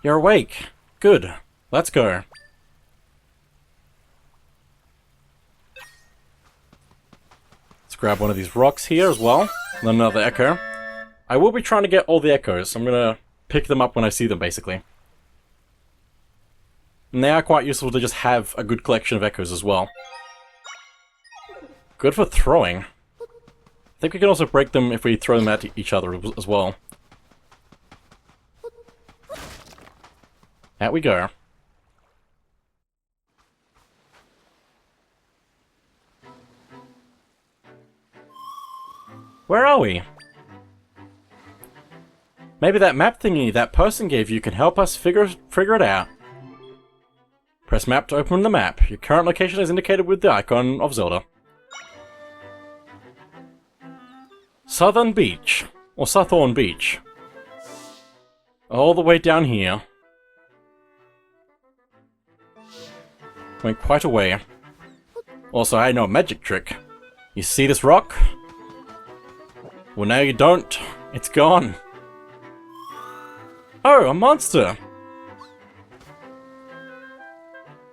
You're awake. Good. Let's go. Let's grab one of these rocks here as well. And another echo. I will be trying to get all the echoes. I'm gonna pick them up when I see them, basically. And they are quite useful to just have a good collection of echoes as well. Good for throwing. I think we can also break them if we throw them at each other as well. Out we go. Where are we? Maybe that map thingy that person gave you can help us figure it out. Press map to open the map. Your current location is indicated with the icon of Zelda. Southern Beach, or Southorn Beach. All the way down here. Went quite a way. Also, I know a magic trick. You see this rock? Well, now you don't. It's gone. Oh, a monster!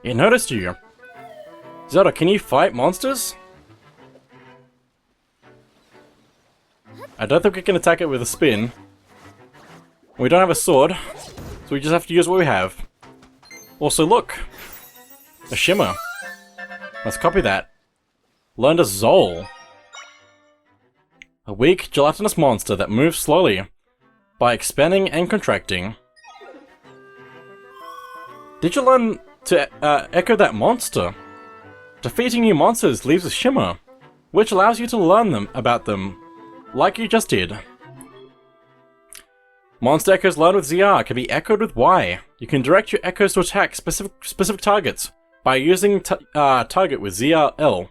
It noticed you. Zelda, can you fight monsters? I don't think we can attack it with a spin. We don't have a sword, so we just have to use what we have. Also, look! A shimmer. Let's copy that. Learned a Zol. A weak, gelatinous monster that moves slowly by expanding and contracting. Did you learn to echo that monster? Defeating new monsters leaves a shimmer, which allows you to learn about them, like you just did. Monster echoes learned with ZR can be echoed with Y. You can direct your echoes to attack specific targets by using target with ZL.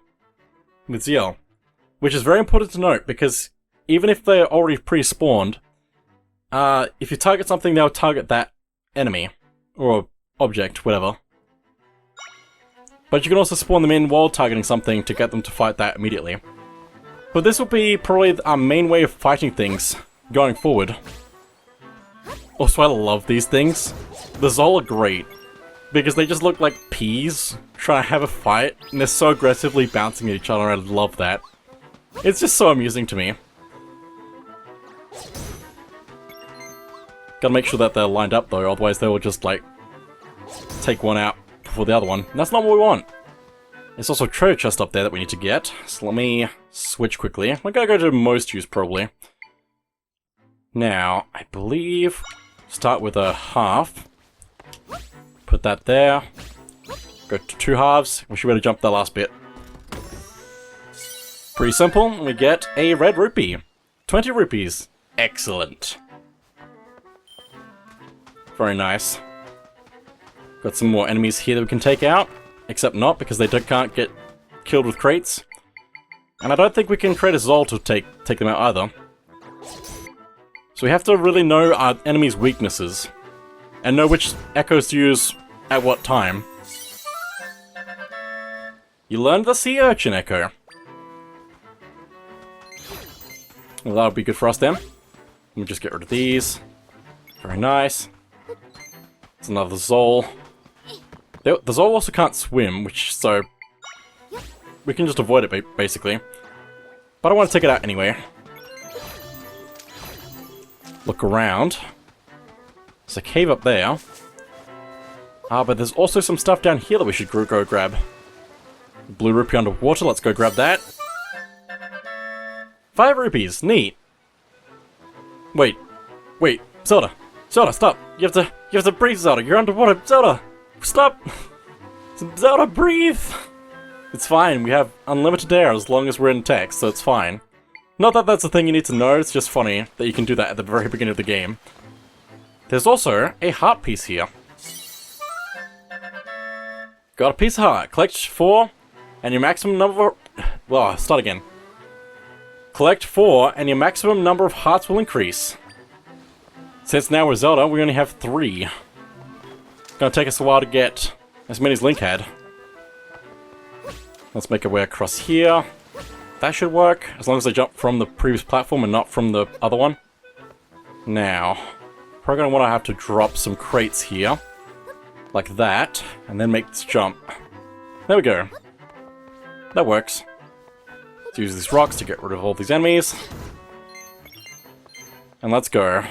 Which is very important to note, because even if they're already pre-spawned, if you target something, they'll target that enemy, or object, whatever. But you can also spawn them in while targeting something to get them to fight that immediately. But this will be probably our main way of fighting things going forward. Also, I love these things. The Zol are great, because they just look like peas trying to have a fight, and they're so aggressively bouncing at each other. I love that. It's just so amusing to me. Gotta make sure that they're lined up though, otherwise they will just like take one out before the other one. And that's not what we want. There's also a treasure chest up there that we need to get, so let me switch quickly. We're gonna go to most use probably. Now, I believe start with a half. Put that there. Go to 2 halves. We should be able to jump that last bit. Pretty simple. We get a red rupee. 20 rupees. Excellent. Very nice. Got some more enemies here that we can take out. Except not, because they can't get killed with crates. And I don't think we can create a Zol to take them out either. So we have to really know our enemies' weaknesses. And know which echoes to use at what time. You learned the sea urchin echo. Well, that would be good for us then. Let me just get rid of these. Very nice. It's another Zol. The Zol also can't swim, so we can just avoid it basically. But I want to take it out anyway. Look around. There's a cave up there. But there's also some stuff down here that we should go grab. Blue rupee underwater, let's go grab that. 5 rupees, neat. Wait, Zelda, stop! You have to breathe, Zelda. You're underwater, Zelda. Stop! Zelda, breathe! It's fine. We have unlimited air as long as we're in text, so it's fine. Not that that's a thing you need to know. It's just funny that you can do that at the very beginning of the game. There's also a heart piece here. Got a piece of heart. Collect 4, and your maximum number. Well, start again. Collect 4, and your maximum number of hearts will increase. Since now we're Zelda, we only have 3. It's gonna take us a while to get as many as Link had. Let's make our way across here. That should work, as long as I jump from the previous platform and not from the other one. Now, probably gonna want to have to drop some crates here. Like that, and then make this jump. There we go. That works. Let's use these rocks to get rid of all these enemies. And let's go.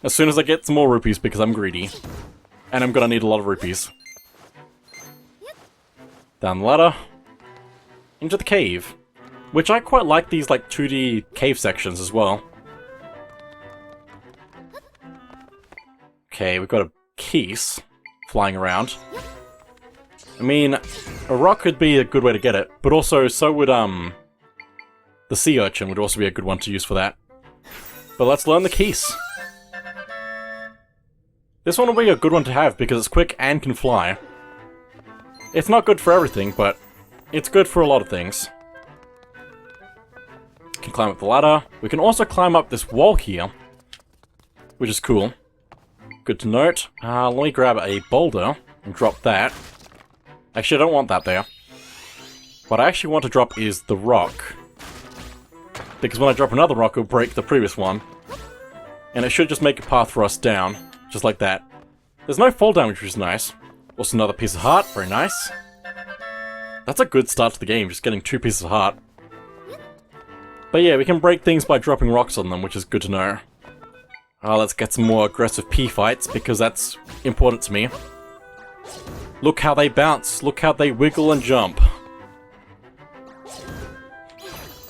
As soon as I get some more rupees, because I'm greedy. And I'm gonna need a lot of rupees. Down the ladder. Into the cave. Which I quite like these, like, 2D cave sections as well. Okay, we've got a keys flying around. I mean, a rock could be a good way to get it, but also, so would, the sea urchin would also be a good one to use for that. But let's learn the keys. This one will be a good one to have because it's quick and can fly. It's not good for everything, but it's good for a lot of things. Can climb up the ladder. We can also climb up this wall here, which is cool. Good to note. Let me grab a boulder and drop that. Actually, I don't want that there. What I actually want to drop is the rock. Because when I drop another rock, it'll break the previous one. And it should just make a path for us down. Just like that. There's no fall damage, which is nice. Also another piece of heart. Very nice. That's a good start to the game, just getting 2 pieces of heart. But yeah, we can break things by dropping rocks on them, which is good to know. Let's get some more aggressive P fights, because that's important to me. Look how they bounce. Look how they wiggle and jump.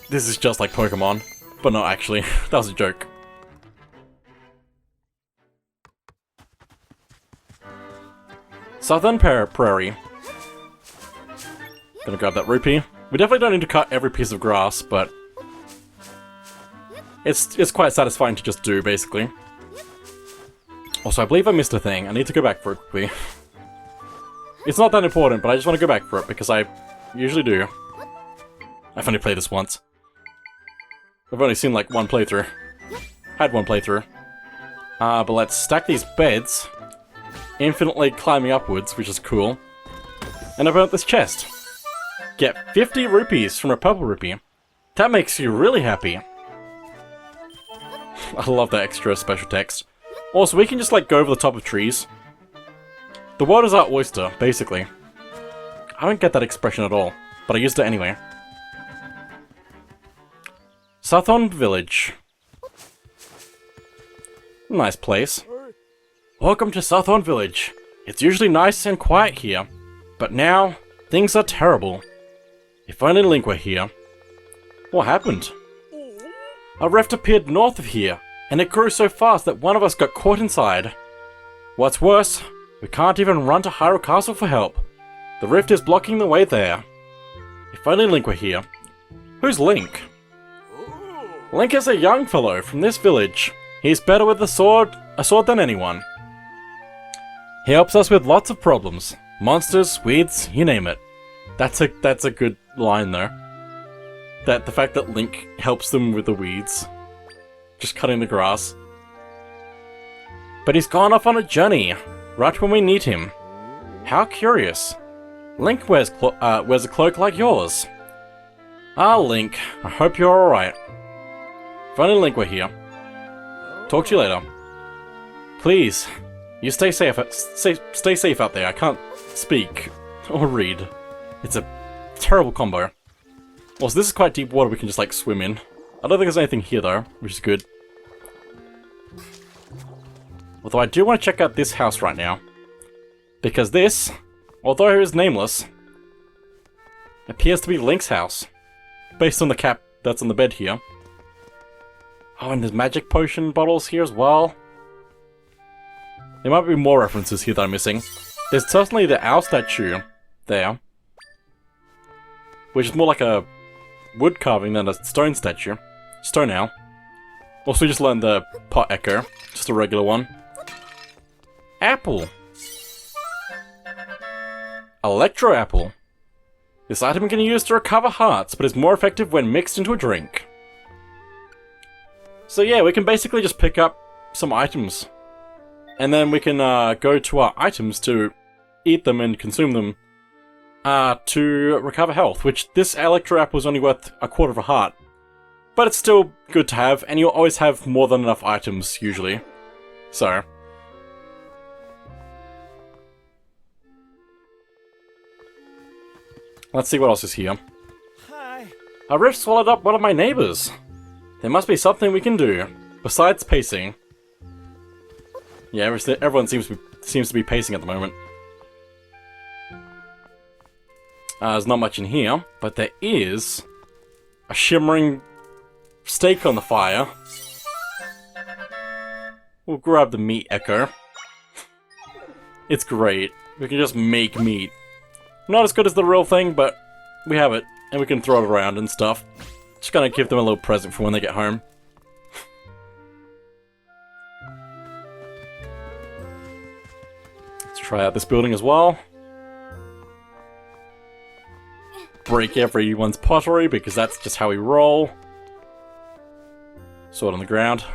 This is just like Pokemon. But not actually. That was a joke. Southern Prairie. Gonna grab that rupee. We definitely don't need to cut every piece of grass, but it's quite satisfying to just do, basically. Also, I believe I missed a thing. I need to go back for it quickly. It's not that important, but I just want to go back for it, because I usually do. I've only played this once. I've only seen, like, one playthrough. Had one playthrough. But let's stack these beds. Infinitely climbing upwards, which is cool. And I've earned this chest. Get 50 rupees from a purple rupee. That makes you really happy. I love that extra special text. Also, we can just, like, go over the top of trees. The world is our oyster, basically. I don't get that expression at all, but I used it anyway. Southon Village. Nice place. Welcome to Southon Village. It's usually nice and quiet here, but now, things are terrible. If only Link were here. What happened? A rift appeared north of here, and it grew so fast that one of us got caught inside. What's worse, we can't even run to Hyrule Castle for help. The rift is blocking the way there. If only Link were here. Who's Link? Link is a young fellow from this village. He's better with a sword than anyone. He helps us with lots of problems. Monsters, weeds, you name it. That's a good line though. The fact that Link helps them with the weeds. Just cutting the grass. But he's gone off on a journey, right when we need him. How curious. Link wears a cloak like yours. Ah, Link, I hope you're alright. If only Link were here. Talk to you later. Please, you stay safe out there. I can't speak or read. It's a terrible combo. Also, this is quite deep water we can just, like, swim in. I don't think there's anything here, though, which is good. Although I do want to check out this house right now. Because this, although it is nameless, appears to be Link's house. Based on the cap that's on the bed here. Oh, and there's magic potion bottles here as well. There might be more references here that I'm missing. There's certainly the owl statue there. Which is more like a wood carving than a stone statue. Stone owl. Also, we just learned the pot echo. Just a regular one. Apple! Electro apple. This item can be used to recover hearts, but is more effective when mixed into a drink. So yeah, we can basically just pick up some items. And then we can go to our items to eat them and consume them to recover health, which this Electro Apple is only worth a quarter of a heart. But it's still good to have, and you'll always have more than enough items, usually. So... let's see what else is here. Hi. A rift swallowed up one of my neighbors. There must be something we can do, besides pacing. Yeah, everyone seems to be pacing at the moment. There's not much in here, but there is a shimmering steak on the fire. We'll grab the meat echo. It's great. We can just make meat. Not as good as the real thing, but we have it, and we can throw it around and stuff. Just gonna give them a little present for when they get home. Let's try out this building as well. Break everyone's pottery, because that's just how we roll. Sword on the ground.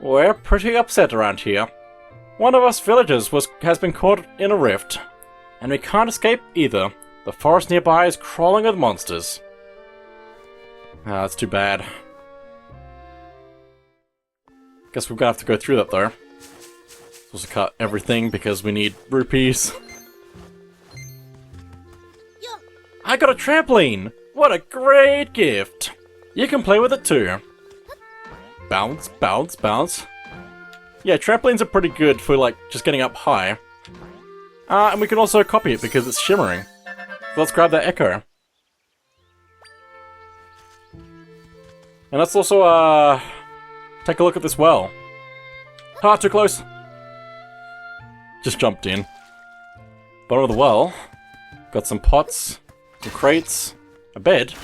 We're pretty upset around here. One of us villagers has been caught in a rift, and we can't escape either. The forest nearby is crawling with monsters. Ah, that's too bad. Guess we're gonna have to go through that though. Supposed to cut everything because we need rupees. I got a trampoline! What a great gift! You can play with it too. Bounce, bounce, bounce. Yeah, trampolines are pretty good for like just getting up high. And we can also copy it because it's shimmering. So let's grab that echo. And let's also take a look at this well. Ah, too close! Just jumped in. Bottom of the well. Got some pots, some crates, a bed,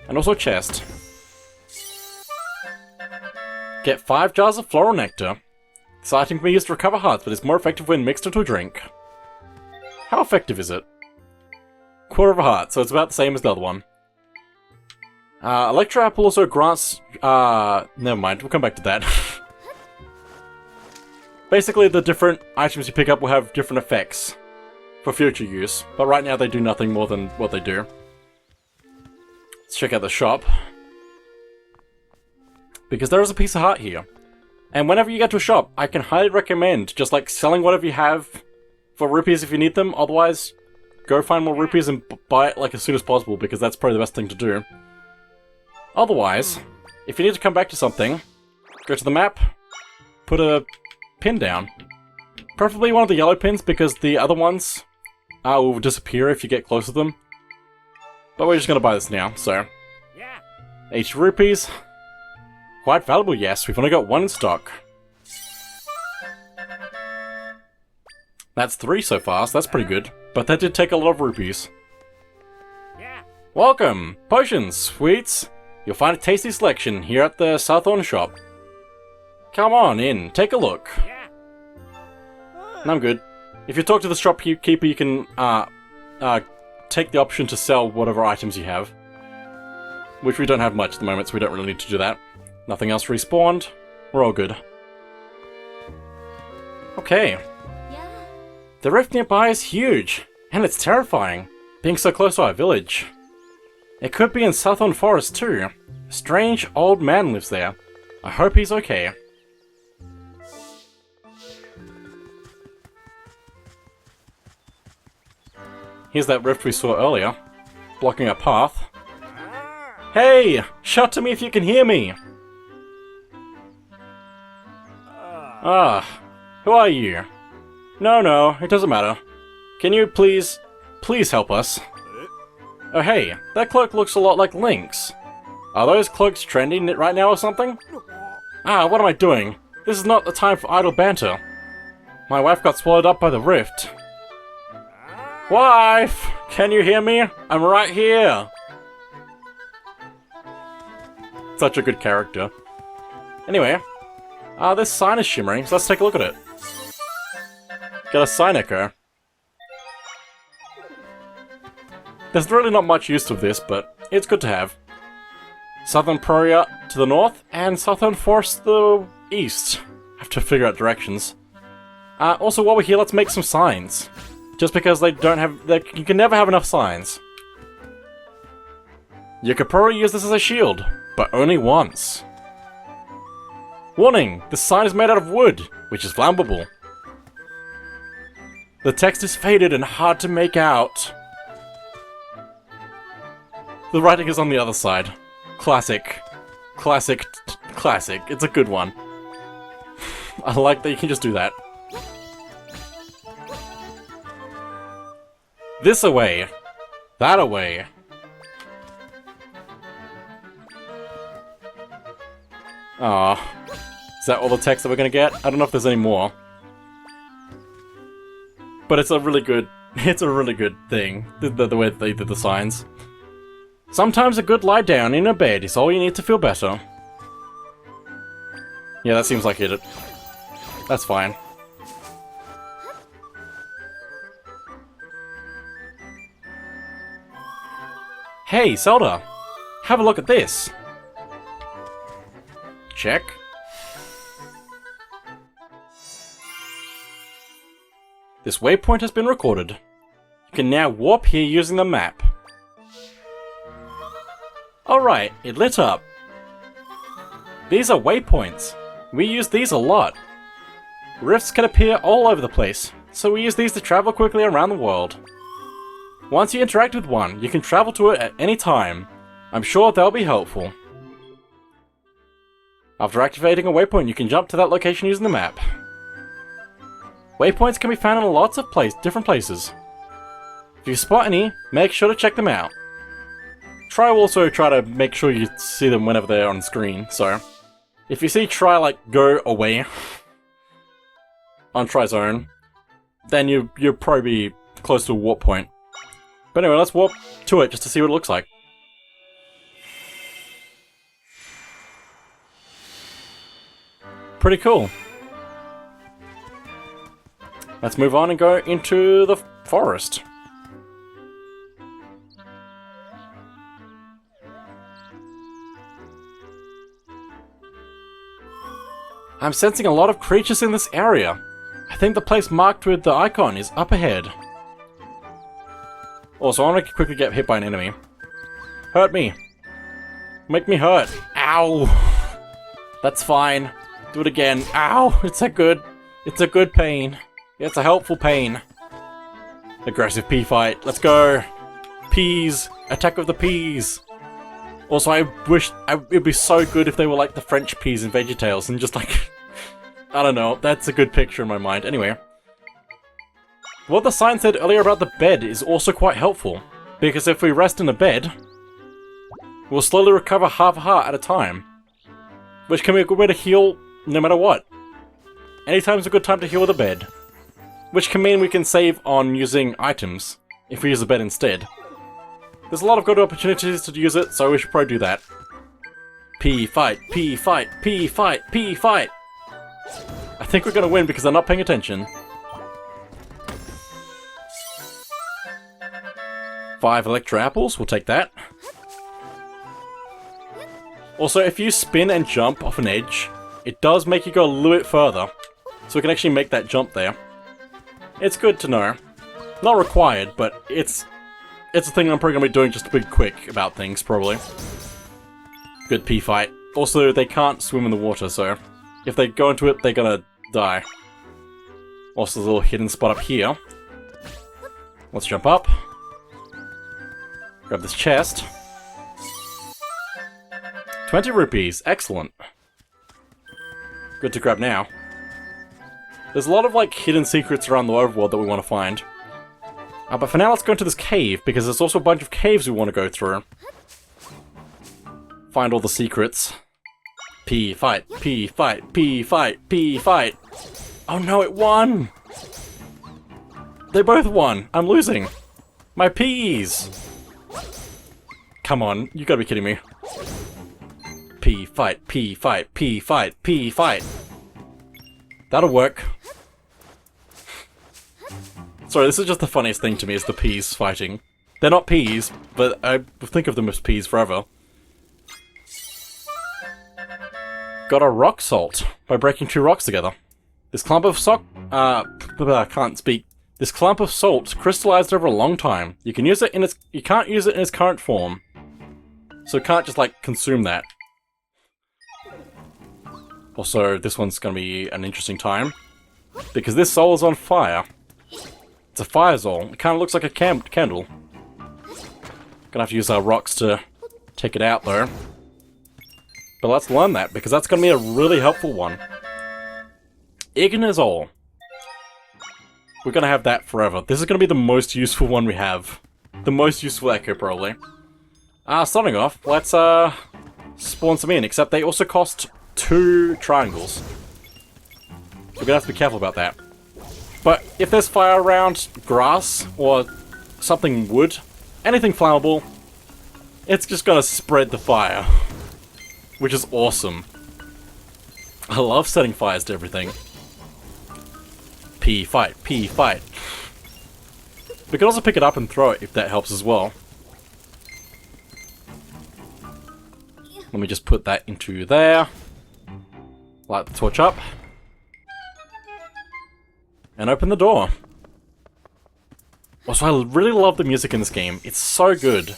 and also a chest. Get 5 jars of floral nectar. This item can be used to recover hearts, but it's more effective when mixed into a drink. How effective is it? Quarter of a heart, so it's about the same as the other one. Electro Apple also grants... never mind, we'll come back to that. Basically, the different items you pick up will have different effects for future use, but right now they do nothing more than what they do. Let's check out the shop. Because there is a piece of heart here. And whenever you get to a shop, I can highly recommend just like selling whatever you have for rupees if you need them. Otherwise, go find more rupees and buy it like as soon as possible, because that's probably the best thing to do. Otherwise, if you need to come back to something, go to the map, put a pin down. Preferably one of the yellow pins, because the other ones will disappear if you get close to them. But we're just gonna buy this now, so. 80 rupees. Quite valuable, yes. We've only got 1 in stock. That's 3 so far, so that's pretty good. But that did take a lot of rupees. Welcome! Potions, sweets. You'll find a tasty selection here at the Southorn shop. Come on in, take a look. I'm good. If you talk to the shopkeeper, you can take the option to sell whatever items you have. Which we don't have much at the moment, so we don't really need to do that. Nothing else respawned. We're all good. Okay. The rift nearby is huge, and it's terrifying, being so close to our village. It could be in Southern Forest too. A strange old man lives there. I hope he's okay. Here's that rift we saw earlier, blocking our path. Hey! Shout to me if you can hear me! Who are you? No, it doesn't matter. Can you please help us? Oh hey, that cloak looks a lot like Link's. Are those cloaks trending right now or something? What am I doing? This is not the time for idle banter. My wife got swallowed up by the rift. Wife! Can you hear me? I'm right here! Such a good character. Anyway, this sign is shimmering, so let's take a look at it. Got a sign echo. There's really not much use of this, but it's good to have. Southern Prairie to the north, and Southern Forest to the east. Have to figure out directions. Also, while we're here, let's make some signs. Just because they don't have... you can never have enough signs. You could probably use this as a shield, but only once. Warning! This sign is made out of wood, which is flammable. The text is faded and hard to make out. The writing is on the other side. Classic. Classic. Classic. It's a good one. I like that you can just do that. This away. That away. Ah. Is that all the text that we're gonna get? I don't know if there's any more. But it's a really good thing, the way they did the signs. Sometimes a good lie down in a bed is all you need to feel better. Yeah, that seems like it. That's fine. Hey, Zelda! Have a look at this! Check. This waypoint has been recorded. You can now warp here using the map. Alright, it lit up. These are waypoints. We use these a lot. Rifts can appear all over the place, so we use these to travel quickly around the world. Once you interact with one, you can travel to it at any time. I'm sure they'll be helpful. After activating a waypoint, you can jump to that location using the map. Waypoints can be found in lots of different places. If you spot any, make sure to check them out. Also try to make sure you see them whenever they're on screen, so... If you see Try, like, go away on Try's own, then you'll probably be close to a warp point. But anyway, let's warp to it just to see what it looks like. Pretty cool. Let's move on and go into the forest. I'm sensing a lot of creatures in this area. I think the place marked with the icon is up ahead. Also, I want to quickly get hit by an enemy. Hurt me. Make me hurt. Ow. That's fine. Do it again. Ow. It's a good pain. It's a helpful pain. Aggressive pea fight. Let's go. Peas. Attack of the peas. Also, I wish it'd be so good if they were like the French peas in VeggieTales and just like... I don't know, that's a good picture in my mind. Anyway. What the sign said earlier about the bed is also quite helpful. Because if we rest in a bed, we'll slowly recover half a heart at a time. Which can be a good way to heal no matter what. Anytime's a good time to heal with a bed. Which can mean we can save on using items, if we use the bed instead. There's a lot of good opportunities to use it, so we should probably do that. Pea fight, pea fight, pea fight, pea fight! I think we're gonna win because they're not paying attention. 5 Electro Apples, we'll take that. Also, if you spin and jump off an edge, it does make you go a little bit further. So we can actually make that jump there. It's good to know. Not required, but it's a thing I'm probably going to be doing just to be quick about things, probably. Good pea fight. Also, they can't swim in the water, so if they go into it, they're gonna die. Also, there's a little hidden spot up here. Let's jump up. Grab this chest. 20 rupees. Excellent. Good to grab now. There's a lot of, like, hidden secrets around the overworld that we want to find. But for now, let's go into this cave, because there's also a bunch of caves we want to go through. Find all the secrets. Pea fight, pea fight, pea fight, pea fight. Oh no, it won! They both won. I'm losing. My peas! Come on, you gotta be kidding me. Pea fight, pea fight, pea fight, pea fight. That'll work. Sorry, this is just the funniest thing to me, is the peas fighting. They're not peas, but I think of them as peas forever. Got a rock salt by breaking 2 rocks together. This clump of I can't speak. This clump of salt crystallized over a long time. You can't use it in its current form. So you can't just like consume that. Also, this one's going to be an interesting time, because this soul is on fire. It's a fire soul. It kind of looks like a candle. Gonna have to use our rocks to take it out, though. But let's learn that, because that's going to be a really helpful one. Ignazole. We're going to have that forever. This is going to be the most useful one we have. The most useful echo, probably. Starting off, let's spawn some in, except they also cost 2 triangles. We're gonna have to be careful about that. But if there's fire around grass or something wood, anything flammable, it's just gonna spread the fire. Which is awesome. I love setting fires to everything. P fight. We can also pick it up and throw it if that helps as well. Let me just put that into there. Light the torch up. And open the door. Also, I really love the music in this game. It's so good.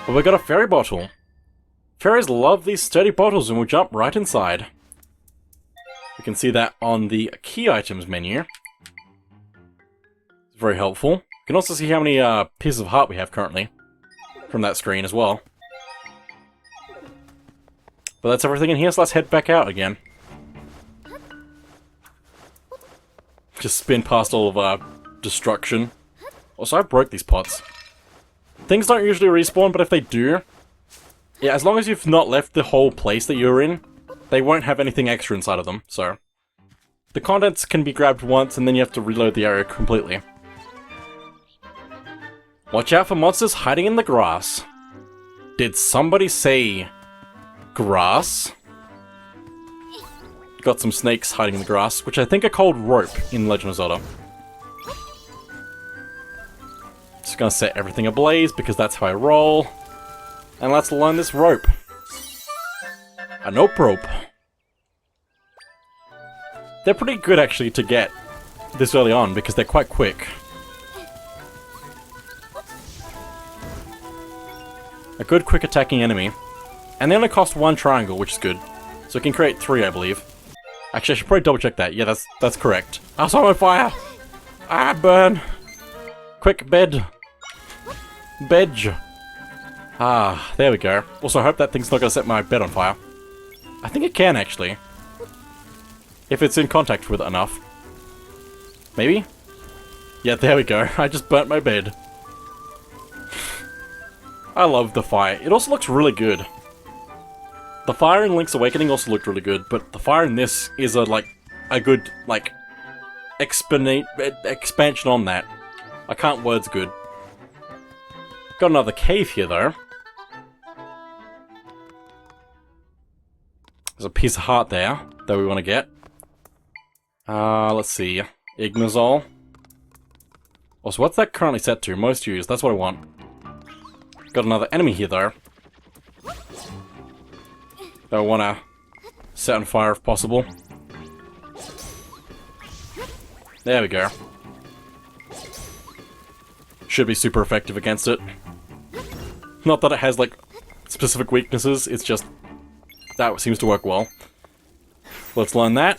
But we got a fairy bottle. Fairies love these sturdy bottles and will jump right inside. We can see that on the key items menu. It's very helpful. You can also see how many pieces of heart we have currently from that screen as well. But that's everything in here, so let's head back out again. Just spin past all of our destruction. Also, I broke these pots. Things don't usually respawn, but if they do... Yeah, as long as you've not left the whole place that you're in, they won't have anything extra inside of them, so... The contents can be grabbed once, and then you have to reload the area completely. Watch out for monsters hiding in the grass. Did somebody say... grass? Got some snakes hiding in the grass, which I think are called rope in Legend of Zelda. Just gonna set everything ablaze, because that's how I roll. And let's learn this rope. A nope rope. They're pretty good, actually, to get this early on, because they're quite quick. A good, quick attacking enemy. And they only cost 1 triangle, which is good. So it can create 3, I believe. Actually, I should probably double check that. Yeah, that's correct. Oh, sorry, I'm on fire! Ah, burn! Quick, bed! Bedge! Ah, there we go. Also, I hope that thing's not gonna set my bed on fire. I think it can, actually. If it's in contact with it enough. Maybe? Yeah, there we go. I just burnt my bed. I love the fire. It also looks really good. The fire in Link's Awakening also looked really good, but the fire in this is a good, expansion on that. I can't words good. Got another cave here, though. There's a piece of heart there that we want to get. Let's see. Ignazole. Also, what's that currently set to? Most used. That's what I want. Got another enemy here, though. That I want to set on fire if possible. There we go. Should be super effective against it. Not that it has, specific weaknesses, it's just... that seems to work well. Let's learn that.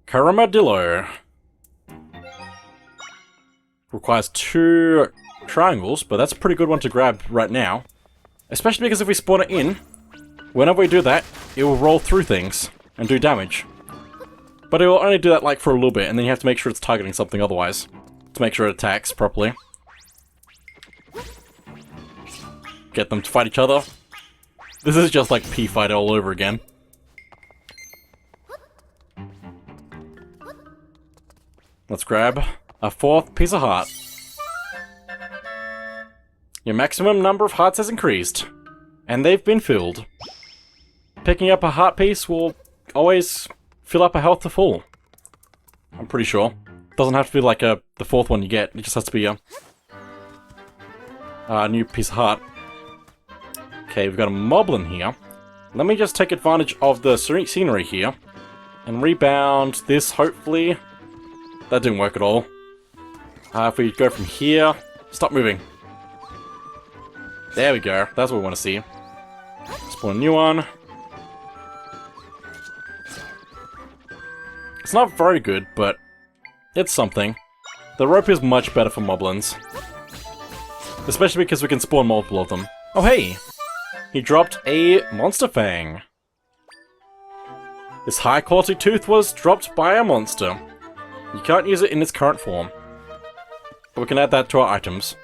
Caramadillo. Requires 2 triangles, but that's a pretty good one to grab right now. Especially because if we spawn it in, whenever we do that, it will roll through things and do damage. But it will only do that for a little bit, and then you have to make sure it's targeting something otherwise, to make sure it attacks properly. Get them to fight each other. This is just like P-Fight all over again. Let's grab a 4th piece of heart. Your maximum number of hearts has increased, and they've been filled. Picking up a heart piece will always fill up a health to full. I'm pretty sure. Doesn't have to be the 4th one you get, it just has to be a new piece of heart. Okay, we've got a moblin here. Let me just take advantage of the scenery here, and rebound this, hopefully. That didn't work at all. If we go from here... Stop moving. There we go. That's what we want to see. Spawn a new one. It's not very good, but it's something. The rope is much better for moblins. Especially because we can spawn multiple of them. Oh hey! He dropped a Monster Fang. This high quality tooth was dropped by a monster. You can't use it in its current form. But we can add that to our items.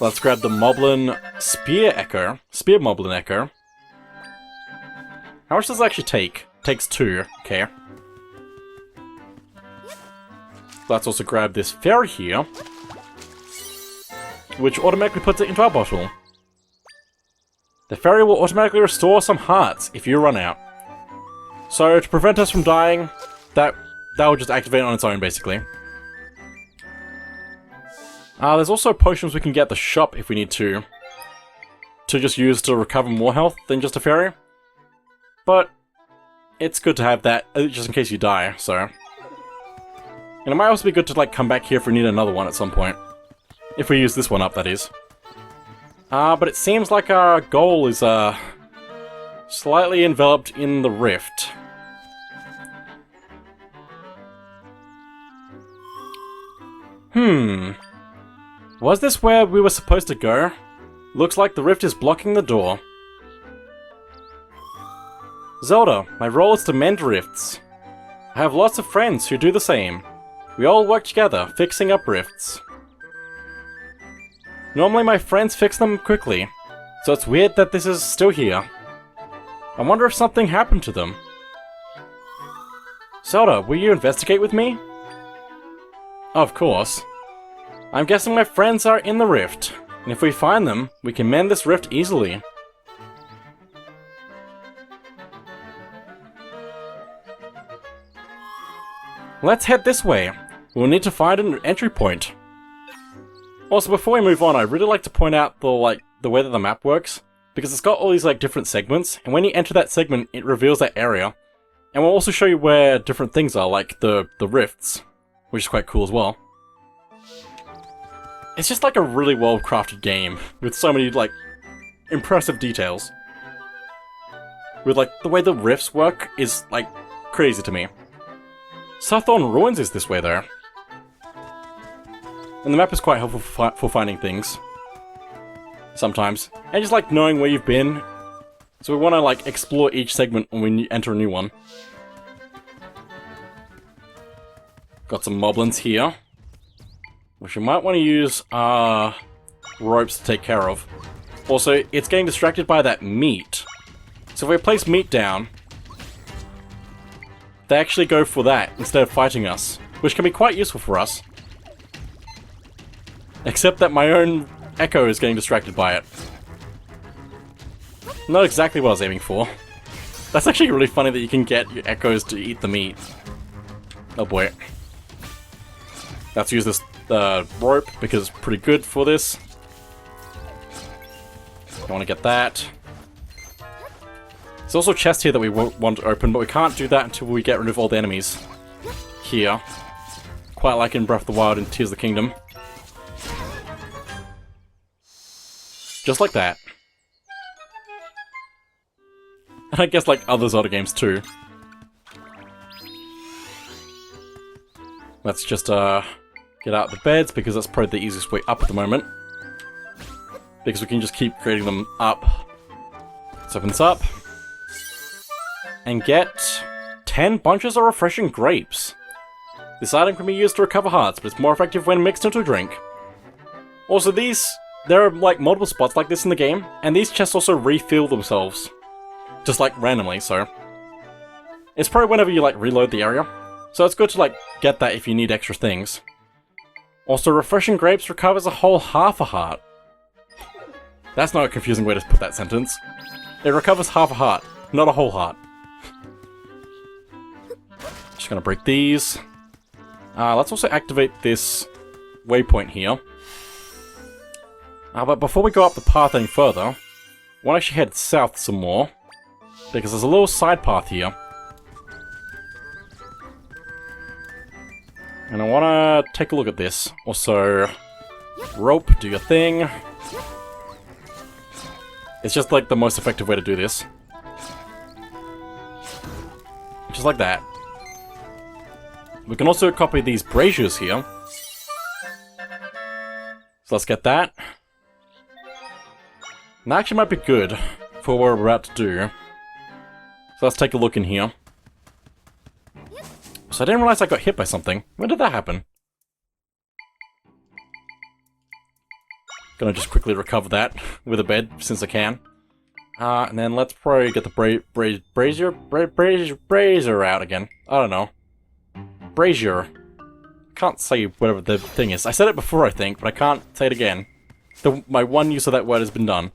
Let's grab the Moblin Spear Echo. Spear Moblin Echo. How much does it actually take? It takes 2. Okay. Let's also grab this fairy here, which automatically puts it into our bottle. The fairy will automatically restore some hearts if you run out. So, to prevent us from dying, that will just activate on its own, basically. There's also potions we can get at the shop if we need to just use to recover more health than just a fairy. But it's good to have that, just in case you die, so... And it might also be good to, like, come back here if we need another one at some point. If we use this one up, that is. But it seems like our goal is, slightly enveloped in the rift. Was this where we were supposed to go? Looks like the rift is blocking the door. Zelda, my role is to mend rifts. I have lots of friends who do the same. We all work together, fixing up rifts. Normally my friends fix them quickly, so it's weird that this is still here. I wonder if something happened to them. Zelda, will you investigate with me? Of course. I'm guessing my friends are in the rift, and if we find them, we can mend this rift easily. Let's head this way. We'll need to find an entry point. Also, before we move on, I'd really like to point out the way that the map works, because it's got all these different segments, and when you enter that segment, it reveals that area. And we'll also show you where different things are, like the rifts, which is quite cool as well. It's just like a really well-crafted game, with so many, impressive details. With, the way the rifts work is, crazy to me. Southorn Ruins is this way, though. And the map is quite helpful for finding things. Sometimes. And just, knowing where you've been. So we want to, explore each segment when we enter a new one. Got some moblins here, which we might want to use ropes to take care of. Also, it's getting distracted by that meat. So if we place meat down, they actually go for that instead of fighting us, which can be quite useful for us. Except that my own echo is getting distracted by it. Not exactly what I was aiming for. That's actually really funny that you can get your echoes to eat the meat. Oh boy. Let's use this rope because it's pretty good for this. I want to get that. There's also a chest here that we want to open, but we can't do that until we get rid of all the enemies. Here. Quite like in Breath of the Wild and Tears of the Kingdom. Just like that. And I guess like other Zelda games too. Let's just get out the beds because that's probably the easiest way up at the moment. Because we can just keep creating them up. Let's open this up. And get 10 bunches of refreshing grapes. This item can be used to recover hearts, but it's more effective when mixed into a drink. Also there are like multiple spots like this in the game, and these chests also refill themselves. Just like randomly, so. It's probably whenever you like reload the area. So it's good to like get that if you need extra things. Also, refreshing grapes recovers a whole half a heart. That's not a confusing way to put that sentence. It recovers half a heart, not a whole heart. Just gonna break these. Let's also activate this waypoint here. But before we go up the path any further, I want to actually head south some more. Because there's a little side path here. And I want to take a look at this. Also, rope, do your thing. It's just like the most effective way to do this. Just like that. We can also copy these braziers here. So let's get that. And that actually might be good for what we're about to do. So let's take a look in here. So I didn't realize I got hit by something. When did that happen? Gonna just quickly recover that with a bed, since I can. And then let's probably get the brazier out again. I don't know. Brazier. Can't say whatever the thing is. I said it before, I think, but I can't say it again. My one use of that word has been done.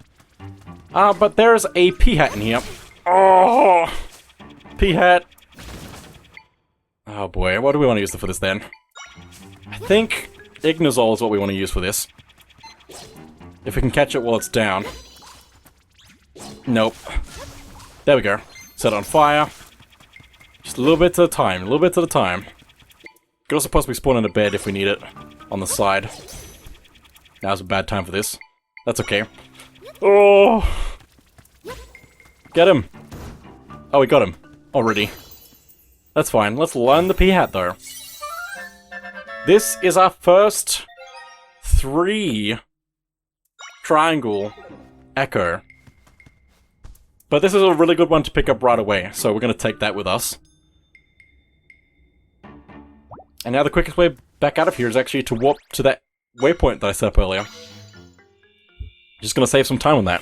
But there's a P-hat in here. Oh! P-hat. Oh boy, what do we want to use for this then? I think Ignazol is what we want to use for this. If we can catch it while it's down. Nope. There we go. Set it on fire. Just a little bit at a time, a little bit at a time. Could also possibly spawn in a bed if we need it. On the side. Now's a bad time for this. That's okay. Oh! Get him! Oh, we got him. Already. That's fine. Let's learn the P-hat, though. This is our first 3 triangle echo. But this is a really good one to pick up right away, so we're going to take that with us. And now the quickest way back out of here is actually to warp to that waypoint that I set up earlier. Just going to save some time on that.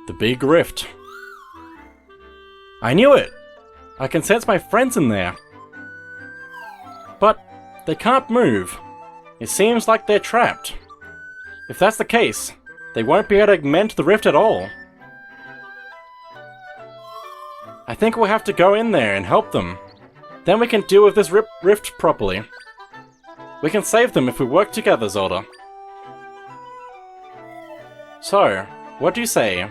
The big rift. I knew it! I can sense my friends in there. But they can't move. It seems like they're trapped. If that's the case, they won't be able to mend the rift at all. I think we'll have to go in there and help them. Then we can deal with this rift properly. We can save them if we work together, Zelda. So, what do you say?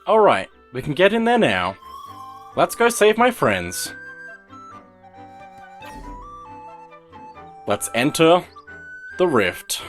Alright, we can get in there now. Let's go save my friends. Let's enter the rift.